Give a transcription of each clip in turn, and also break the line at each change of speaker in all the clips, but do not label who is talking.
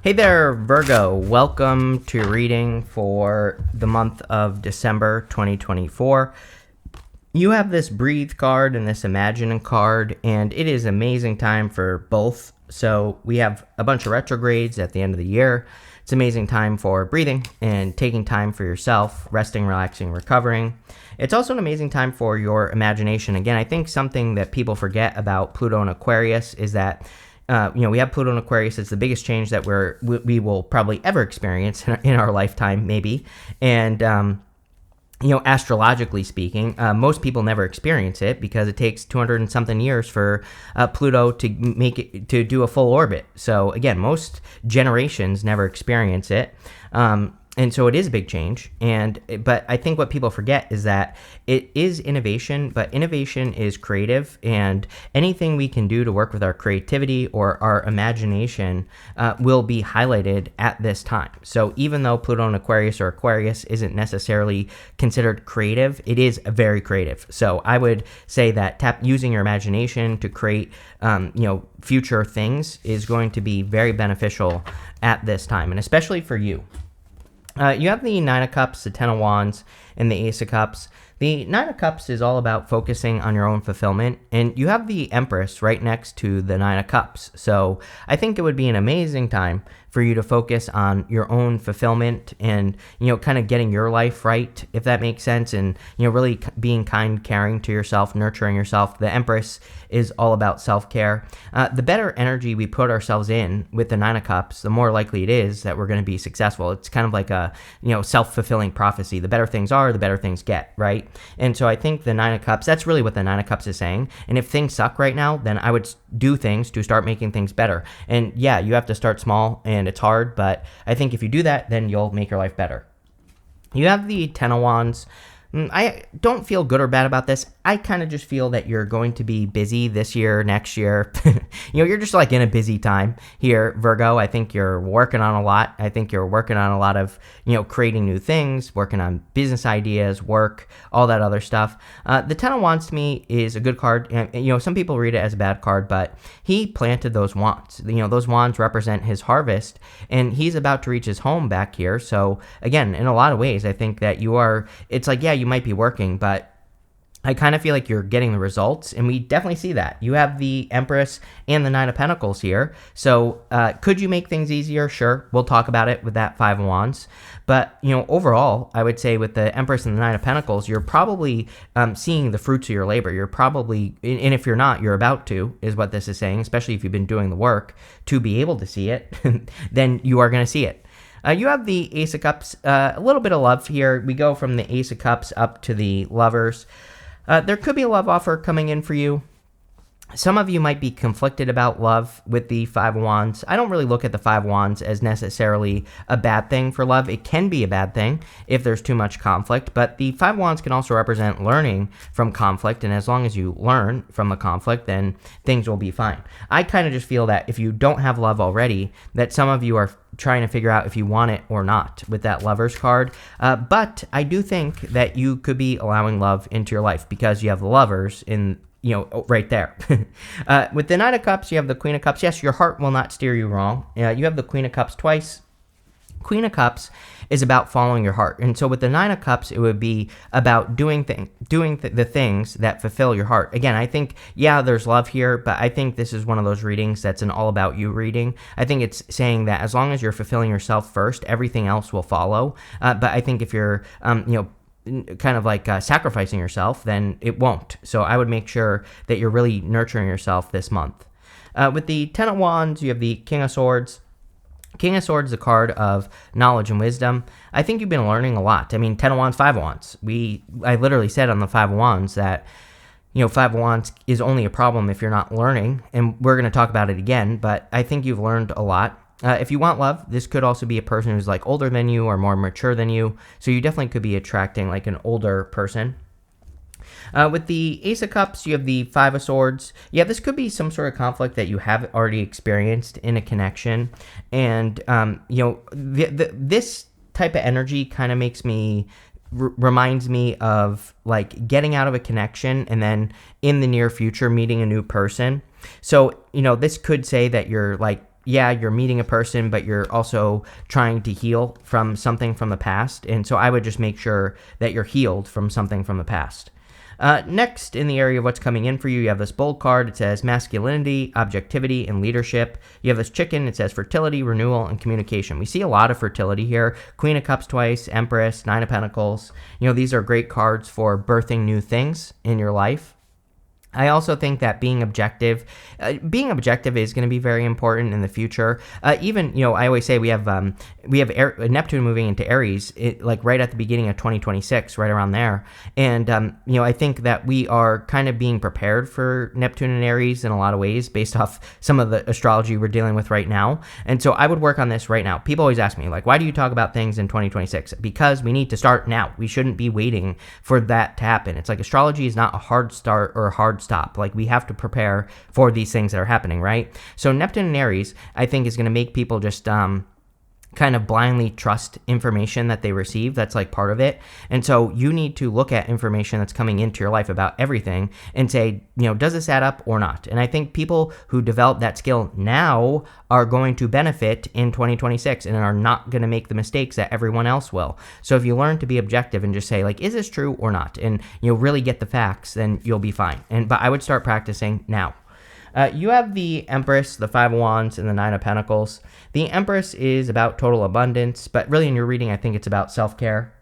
Hey there, Virgo. Welcome to reading for the month of December 2024. You have this Breathe card and this Imagine card, and it is amazing time for both. So we have a bunch of retrogrades at the end of the year. It's amazing time for breathing and taking time for yourself, resting, relaxing, recovering. It's also an amazing time for your imagination. Again, I think something that people forget about Pluto and Aquarius is that we have Pluto and Aquarius. It's the biggest change that we will probably ever experience in our lifetime, maybe. And astrologically speaking, most people never experience it because it takes 200 and something years for Pluto to do a full orbit. So again, most generations never experience it. And so it is a big change. But I think what people forget is that it is innovation, but innovation is creative, and anything we can do to work with our creativity or our imagination will be highlighted at this time. So even though Pluto in Aquarius or Aquarius isn't necessarily considered creative, it is very creative. So I would say that using your imagination to create, future things is going to be very beneficial at this time, and especially for you. You have the Nine of Cups, the Ten of Wands, and the Ace of Cups. The Nine of Cups is all about focusing on your own fulfillment, and you have the Empress right next to the Nine of Cups. So I think it would be an amazing time for you to focus on your own fulfillment and, kind of getting your life right, if that makes sense, and, really being kind, caring to yourself, nurturing yourself. The Empress is all about self-care. The better energy we put ourselves in with the Nine of Cups, the more likely it is that we're going to be successful. It's kind of like a, self-fulfilling prophecy. The better things are, the better things get, right? And so I think the Nine of Cups, that's really what the Nine of Cups is saying. And if things suck right now, then I would do things to start making things better. And yeah, you have to start small, and it's hard, but I think if you do that, then you'll make your life better. You have the Ten of Wands. I don't feel good or bad about this. I kind of just feel that you're going to be busy this year, next year. You're just like in a busy time here, Virgo. I think you're working on a lot. I think you're working on a lot of, creating new things, working on business ideas, work, all that other stuff. The Ten of Wands to me is a good card. Some people read it as a bad card, but he planted those wands. Those wands represent his harvest, and he's about to reach his home back here. So again, in a lot of ways, I think that it's like, yeah, you might be working, but I kind of feel like you're getting the results, and we definitely see that. You have the Empress and the Nine of Pentacles here. So could you make things easier? Sure. We'll talk about it with that Five of Wands. But, overall, I would say with the Empress and the Nine of Pentacles, you're probably seeing the fruits of your labor. You're probably, and if you're not, you're about to, is what this is saying, especially if you've been doing the work to be able to see it, then you are going to see it. You have the Ace of Cups, a little bit of love here. We go from the Ace of Cups up to the Lovers. There could be a love offer coming in for you. Some of you might be conflicted about love with the Five of Wands. I don't really look at the Five of Wands as necessarily a bad thing for love. It can be a bad thing if there's too much conflict, but the Five of Wands can also represent learning from conflict, and as long as you learn from the conflict, then things will be fine. I kind of just feel that if you don't have love already, that some of you are trying to figure out if you want it or not with that Lovers card. But I do think that you could be allowing love into your life because you have the Lovers in right there. With the Nine of Cups, you have the Queen of Cups. Yes, your heart will not steer you wrong. You have the Queen of Cups twice. Queen of Cups is about following your heart. And so with the Nine of Cups, it would be about doing the things that fulfill your heart. Again, I think, yeah, there's love here, but I think this is one of those readings that's an all about you reading. I think it's saying that as long as you're fulfilling yourself first, everything else will follow. But I think if you're, kind of like sacrificing yourself, then it won't. So I would make sure that you're really nurturing yourself this month. With the Ten of Wands, you have the King of Swords. King of Swords is a card of knowledge and wisdom. I think you've been learning a lot. I mean, Ten of Wands, Five of Wands. I literally said on the Five of Wands that, Five of Wands is only a problem if you're not learning, and we're going to talk about it again, but I think you've learned a lot. If you want love, this could also be a person who's like older than you or more mature than you, so you definitely could be attracting like an older person. With the Ace of Cups, you have the Five of Swords. Yeah, this could be some sort of conflict that you have already experienced in a connection. And, this type of energy kind of makes me reminds me of like getting out of a connection and then in the near future meeting a new person. So, this could say that you're like yeah, you're meeting a person, but you're also trying to heal from something from the past. And so I would just make sure that you're healed from something from the past. Next, in the area of what's coming in for you, you have this bold card. It says masculinity, objectivity, and leadership. You have this chicken. It says fertility, renewal, and communication. We see a lot of fertility here. Queen of Cups twice, Empress, Nine of Pentacles. These are great cards for birthing new things in your life. I also think that being objective is going to be very important in the future. I always say we have Neptune moving into Aries, like right at the beginning of 2026, right around there. And, I think that we are kind of being prepared for Neptune and Aries in a lot of ways based off some of the astrology we're dealing with right now. And so I would work on this right now. People always ask me, like, why do you talk about things in 2026? Because we need to start now. We shouldn't be waiting for that to happen. It's like astrology is not a hard start or a hard stop. Like, we have to prepare for these things that are happening, right? So Neptune and Aries, I think, is going to make people just kind of blindly trust information that they receive. That's like part of it. And so you need to look at information that's coming into your life about everything and say, does this add up or not? And I think people who develop that skill now are going to benefit in 2026 and are not going to make the mistakes that everyone else will. So if you learn to be objective and just say, like, is this true or not? And really get the facts, then you'll be fine. But I would start practicing now. You have the Empress, the Five of Wands, and the Nine of Pentacles. The Empress is about total abundance, but really in your reading, I think it's about self-care.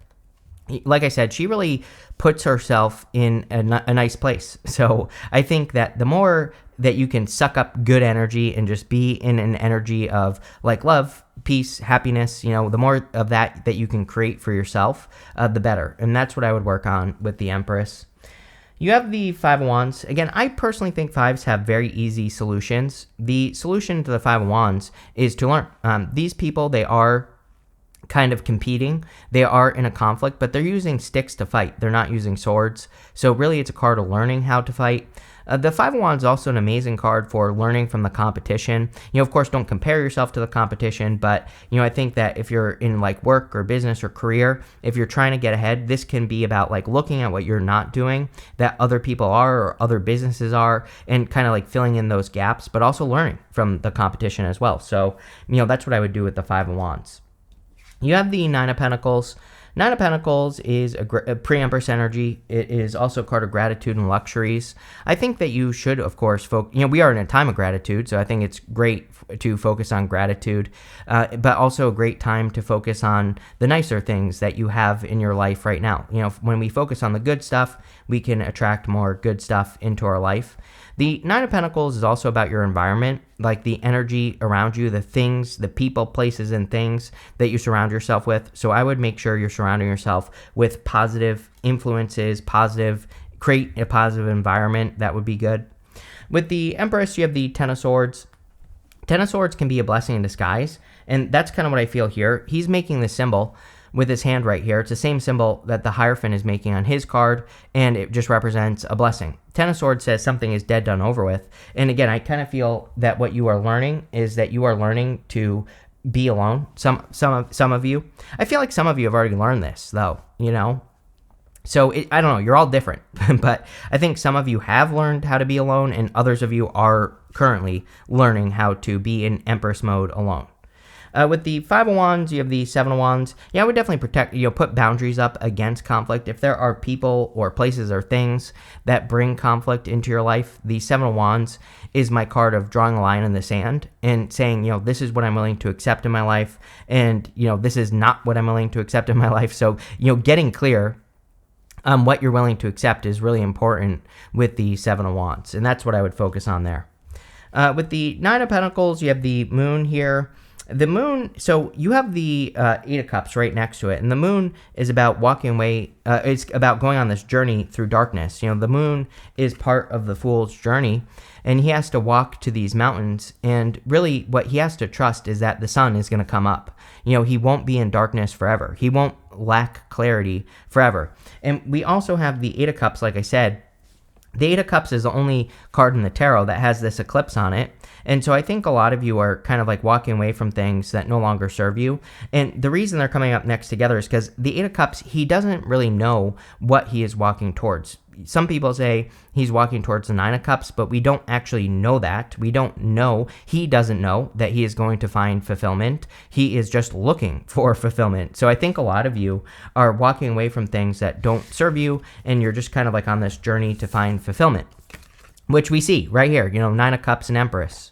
Like I said, she really puts herself in a nice place. So I think that the more that you can suck up good energy and just be in an energy of like love, peace, happiness, the more of that you can create for yourself, the better. And that's what I would work on with the Empress. You have the Five of Wands. Again, I personally think fives have very easy solutions. The solution to the Five of Wands is to learn. These people, they are kind of competing. They are in a conflict, but they're using sticks to fight. They're not using swords. So really, it's a card of learning how to fight. The Five of Wands is also an amazing card for learning from the competition. Of course, don't compare yourself to the competition, but, I think that if you're in like work or business or career, if you're trying to get ahead, this can be about like looking at what you're not doing that other people are or other businesses are and kind of like filling in those gaps, but also learning from the competition as well. So, that's what I would do with the Five of Wands. You have the Nine of Pentacles. Nine of Pentacles is a pre-Empress energy. It is also a card of gratitude and luxuries. I think that you should, of course, we are in a time of gratitude, so I think it's great to focus on gratitude, but also a great time to focus on the nicer things that you have in your life right now. When we focus on the good stuff, we can attract more good stuff into our life. The Nine of Pentacles is also about your environment, like the energy around you, the things, the people, places, and things that you surround yourself with. So I would make sure you're surrounding yourself with positive influences, create a positive environment. That would be good. With the Empress, you have the Ten of Swords. Ten of Swords can be a blessing in disguise, and that's kind of what I feel here. He's making this symbol with his hand right here. It's the same symbol that the Hierophant is making on his card, and it just represents a blessing. Ten of Swords says something is dead, done, over with. And again, I kind of feel that what you are learning is that you are learning to be alone. Some of you. I feel like some of you have already learned this, though, So I don't know, you're all different, but I think some of you have learned how to be alone, and others of you are currently learning how to be in Empress mode alone. With the Five of Wands, you have the Seven of Wands. Yeah, I would definitely put boundaries up against conflict. If there are people or places or things that bring conflict into your life, the Seven of Wands is my card of drawing a line in the sand and saying, this is what I'm willing to accept in my life, and, this is not what I'm willing to accept in my life. So, getting clear what you're willing to accept is really important with the Seven of Wands, and that's what I would focus on there. With the Nine of Pentacles, you have the Moon here. The Moon, so you have the Eight of Cups right next to it, and the Moon is about walking away, it's about going on this journey through darkness. The Moon is part of the Fool's journey, and he has to walk to these mountains, and really what he has to trust is that the sun is going to come up. He won't be in darkness forever. He won't lack clarity forever. And we also have the Eight of Cups, like I said. The Eight of Cups is the only card in the tarot that has this eclipse on it. And so I think a lot of you are kind of like walking away from things that no longer serve you. And the reason they're coming up next together is because the Eight of Cups, he doesn't really know what he is walking towards. some people say he's walking towards the Nine of Cups, but we don't actually know that. We don't know. He doesn't know that he is going to find fulfillment. He is just looking for fulfillment. So I think a lot of you are walking away from things that don't serve you, and you're just kind of like on this journey to find fulfillment, which we see right here, Nine of Cups and Empress.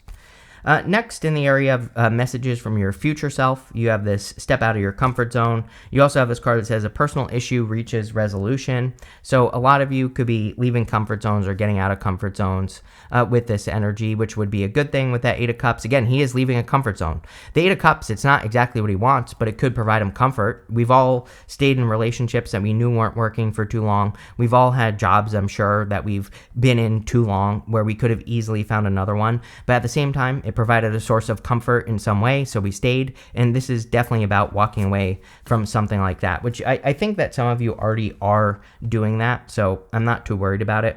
Next, in the area of messages from your future self, you have this step out of your comfort zone. You also have this card that says a personal issue reaches resolution. So a lot of you could be leaving comfort zones or getting out of comfort zones with this energy, which would be a good thing with that Eight of Cups. Again, he is leaving a comfort zone. The Eight of Cups, it's not exactly what he wants, but it could provide him comfort. We've all stayed in relationships that we knew weren't working for too long. We've all had jobs, I'm sure, that we've been in too long where we could have easily found another one. But at the same time, it provided a source of comfort in some way, so we stayed. And this is definitely about walking away from something like that, which I think that some of you already are doing that, so I'm not too worried about it.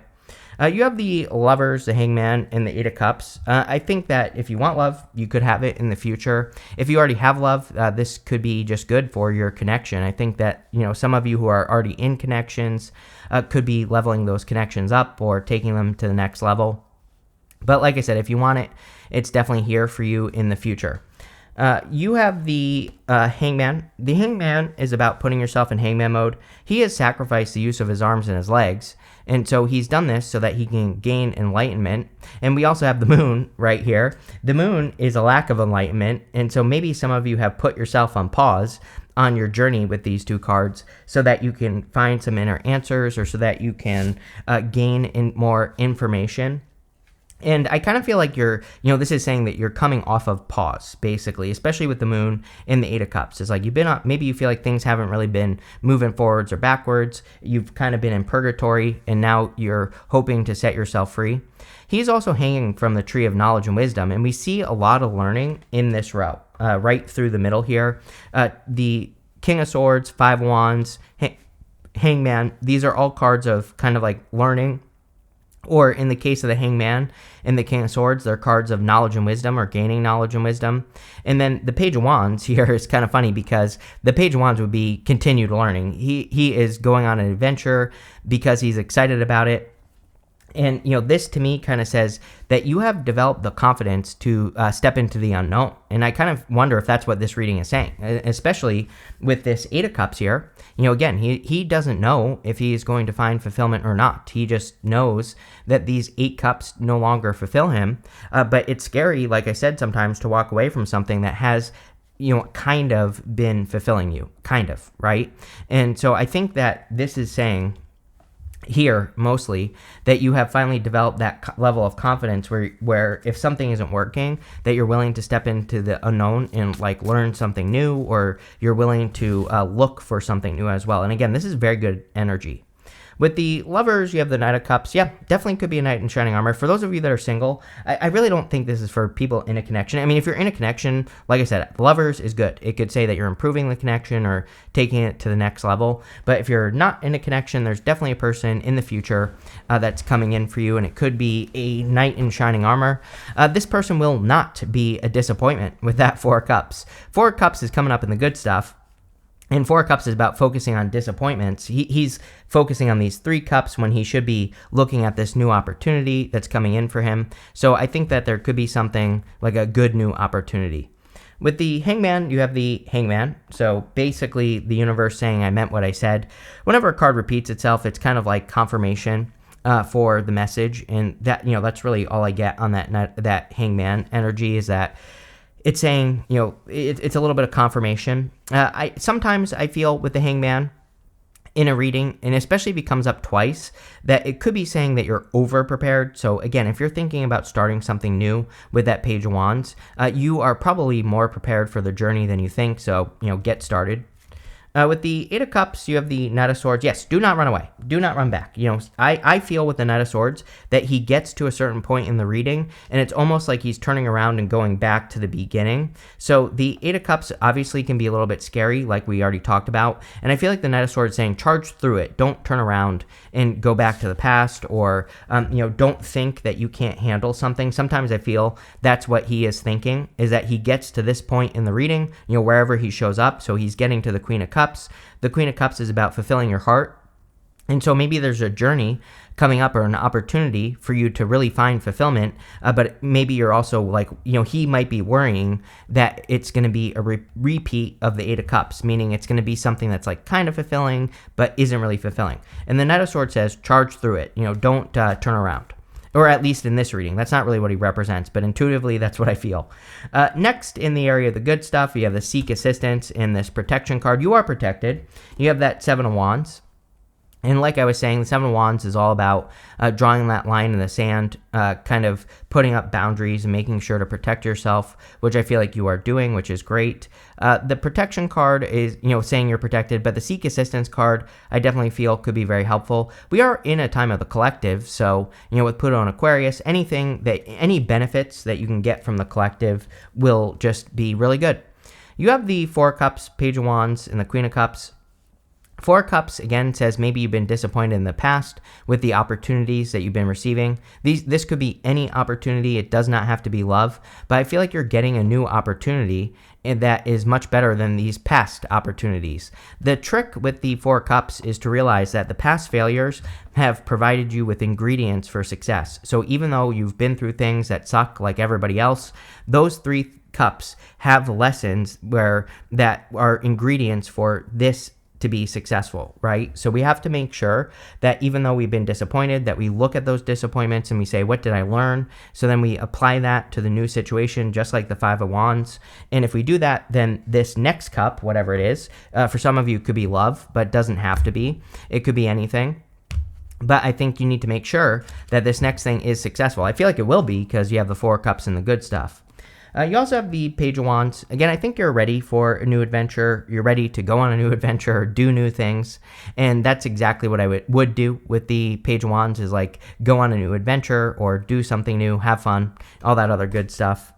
You have the Lovers, the Hangman, and the Eight of Cups. I think that if you want love, you could have it in the future. If you already have love, this could be just good for your connection. I think that, some of you who are already in connections could be leveling those connections up or taking them to the next level. But like I said, if you want it, it's definitely here for you in the future. You have the Hangman. The Hangman is about putting yourself in Hangman mode. He has sacrificed the use of his arms and his legs, and so he's done this so that he can gain enlightenment. And we also have the Moon right here. The Moon is a lack of enlightenment, and so maybe some of you have put yourself on pause on your journey with these two cards so that you can find some inner answers or so that you can gain more information. And I kind of feel like this is saying that you're coming off of pause, basically, especially with the Moon and the Eight of Cups. It's like maybe you feel like things haven't really been moving forwards or backwards. You've kind of been in purgatory, and now you're hoping to set yourself free. He's also hanging from the tree of knowledge and wisdom, and we see a lot of learning in this row, right through the middle here. The King of Swords, Five of Wands, Hangman, these are all cards of kind of like learning. Or in the case of the Hangman and the King of Swords, they're cards of knowledge and wisdom or gaining knowledge and wisdom. And then the Page of Wands here is kind of funny because the Page of Wands would be continued learning. He is going on an adventure because he's excited about it. And, this to me kind of says that you have developed the confidence to step into the unknown. And I kind of wonder if that's what this reading is saying, especially with this Eight of Cups here. Again, he doesn't know if he is going to find fulfillment or not. He just knows that these Eight Cups no longer fulfill him. But it's scary, like I said, sometimes to walk away from something that has kind of been fulfilling you, kind of, right? And so I think that this is saying here mostly that you have finally developed that level of confidence where if something isn't working, that you're willing to step into the unknown and like learn something new, or you're willing to look for something new as well. And again, this is very good energy. With the Lovers, you have the Knight of Cups. Yeah, definitely could be a knight in shining armor. For those of you that are single, I really don't think this is for people in a connection. I mean, if you're in a connection, like I said, Lovers is good. It could say that you're improving the connection or taking it to the next level. But if you're not in a connection, there's definitely a person in the future that's coming in for you, and it could be a knight in shining armor. This person will not be a disappointment with that Four of Cups. Four of Cups is coming up in the good stuff. And Four of Cups is about focusing on disappointments. He's focusing on these Three Cups when he should be looking at this new opportunity that's coming in for him. So I think that there could be something like a good new opportunity. With the Hangman, you have the Hangman. So basically the universe saying I meant what I said. Whenever a card repeats itself, it's kind of like confirmation for the message. And that, that's really all I get on that Hangman energy, is that it's saying, it's a little bit of confirmation. Sometimes I feel with the Hangman in a reading, and especially if it comes up twice, that it could be saying that you're over-prepared. So again, if you're thinking about starting something new with that Page of Wands, you are probably more prepared for the journey than you think. So, get started. With the Eight of Cups, you have the Knight of Swords. Yes, do not run away. Do not run back. I feel with the Knight of Swords that he gets to a certain point in the reading, and it's almost like he's turning around and going back to the beginning. So the Eight of Cups obviously can be a little bit scary, like we already talked about. And I feel like the Knight of Swords is saying, charge through it. Don't turn around and go back to the past, or, don't think that you can't handle something. Sometimes I feel that's what he is thinking, is that he gets to this point in the reading, wherever he shows up. So he's getting to the Queen of Cups. The Queen of Cups is about fulfilling your heart. And so maybe there's a journey coming up or an opportunity for you to really find fulfillment, but maybe you're also like, he might be worrying that it's going to be a repeat of the Eight of Cups, meaning it's going to be something that's like kind of fulfilling, but isn't really fulfilling. And the Knight of Swords says, charge through it, don't turn around. Or at least in this reading. That's not really what he represents, but intuitively, that's what I feel. Next, in the area of the good stuff, you have the Seek Assistance and this Protection card. You are protected. You have that Seven of Wands. And like I was saying, the Seven of Wands is all about drawing that line in the sand, kind of putting up boundaries and making sure to protect yourself, which I feel like you are doing, which is great. The Protection card is, saying you're protected, but the Seek Assistance card, I definitely feel could be very helpful. We are in a time of the collective, so, with Pluto and Aquarius, any benefits that you can get from the collective will just be really good. You have the Four of Cups, Page of Wands, and the Queen of Cups. Four of Cups, again, says maybe you've been disappointed in the past with the opportunities that you've been receiving. This could be any opportunity. It does not have to be love, but I feel like you're getting a new opportunity that is much better than these past opportunities. The trick with the Four of Cups is to realize that the past failures have provided you with ingredients for success. So even though you've been through things that suck like everybody else, those three cups have lessons that are ingredients for this to be successful, right? So we have to make sure that even though we've been disappointed, that we look at those disappointments and we say, what did I learn? So then we apply that to the new situation, just like the Five of Wands. And if we do that, then this next cup, whatever it is, for some of you could be love, but doesn't have to be. It could be anything. But I think you need to make sure that this next thing is successful. I feel like it will be because you have the Four of Cups and the good stuff. You also have the Page of Wands. Again, I think you're ready for a new adventure. You're ready to go on a new adventure or do new things. And that's exactly what I would do with the Page of Wands, is like go on a new adventure or do something new, have fun, all that other good stuff.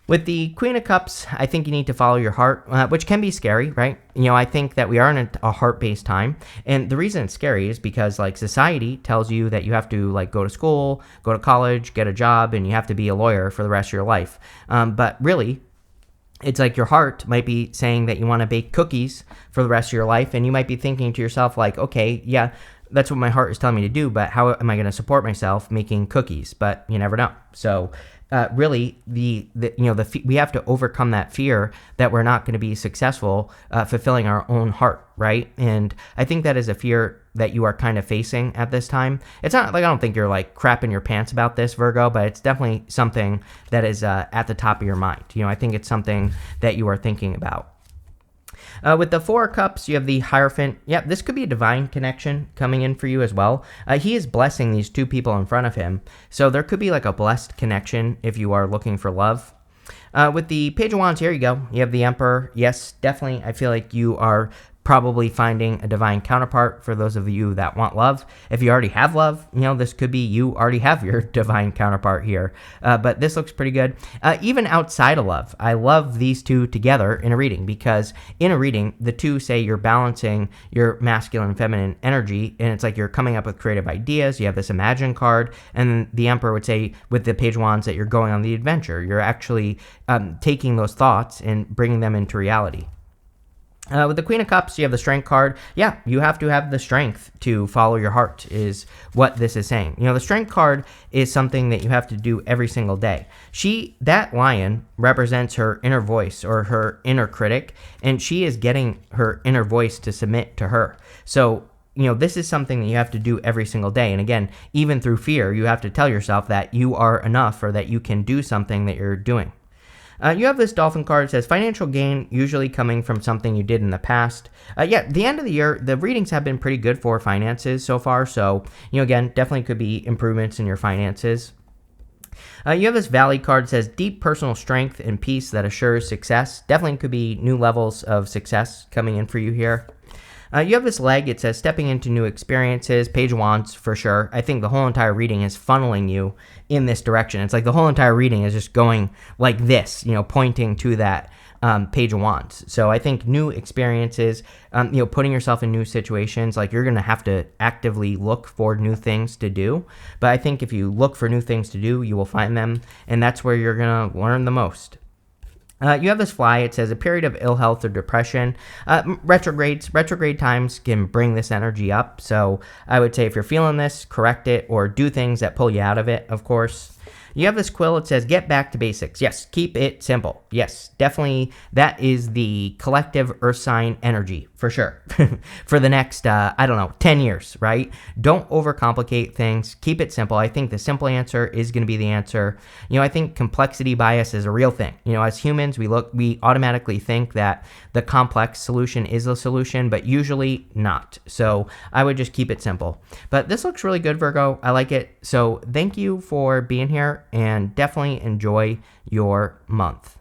With the Queen of Cups, I think you need to follow your heart, which can be scary, right? I think that we are in a heart-based time. And the reason it's scary is because, like, society tells you that you have to, like, go to school, go to college, get a job, and you have to be a lawyer for the rest of your life. But really, it's like your heart might be saying that you want to bake cookies for the rest of your life. And you might be thinking to yourself, like, okay, yeah, that's what my heart is telling me to do, but how am I going to support myself making cookies? But you never know. So really, we have to overcome that fear that we're not going to be successful fulfilling our own heart, right? And I think that is a fear that you are kind of facing at this time. It's not like I don't think you're like crapping your pants about this, Virgo, but it's definitely something that is at the top of your mind. I think it's something that you are thinking about. With the Four of Cups, you have the Hierophant. Yeah, this could be a divine connection coming in for you as well. He is blessing these two people in front of him. So there could be like a blessed connection if you are looking for love. With the Page of Wands, here you go. You have the Emperor. Yes, definitely. I feel like you are probably finding a divine counterpart for those of you that want love. If you already have love, this could be you already have your divine counterpart here. But this looks pretty good. Even outside of love, I love these two together in a reading, because in a reading, the two say you're balancing your masculine and feminine energy, and it's like you're coming up with creative ideas. You have this Imagine card, and the Emperor would say with the Page of Wands that you're going on the adventure. You're actually taking those thoughts and bringing them into reality. With the Queen of Cups, you have the Strength card. Yeah, you have to have the strength to follow your heart, is what this is saying. The Strength card is something that you have to do every single day. That lion represents her inner voice or her inner critic, and she is getting her inner voice to submit to her. So, this is something that you have to do every single day. And again, even through fear, you have to tell yourself that you are enough, or that you can do something that you're doing. You have this Dolphin card. It says financial gain, usually coming from something you did in the past. The end of the year, the readings have been pretty good for finances so far. So, again, definitely could be improvements in your finances. You have this Valley card. It says deep personal strength and peace that assures success. Definitely could be new levels of success coming in for you here. You have this Leg. It says stepping into new experiences. Page of Wands for sure. I think the whole entire reading is funneling you in this direction. It's like the whole entire reading is just going like this, pointing to that Page of Wands. So I think new experiences, putting yourself in new situations, like you're going to have to actively look for new things to do. But I think if you look for new things to do, you will find them, and that's where you're going to learn the most. You have this fly. It says a period of ill health or depression. Retrograde times can bring this energy up. So I would say if you're feeling this, correct it or do things that pull you out of it, of course. You have this quill. It says get back to basics. Yes, keep it simple. Yes, definitely. That is the collective earth sign energy for sure for the next, 10 years, right? Don't overcomplicate things. Keep it simple. I think the simple answer is going to be the answer. I think complexity bias is a real thing. As humans, we automatically think that the complex solution is the solution, but usually not. So I would just keep it simple. But this looks really good, Virgo. I like it. So thank you for being here and definitely enjoy your month.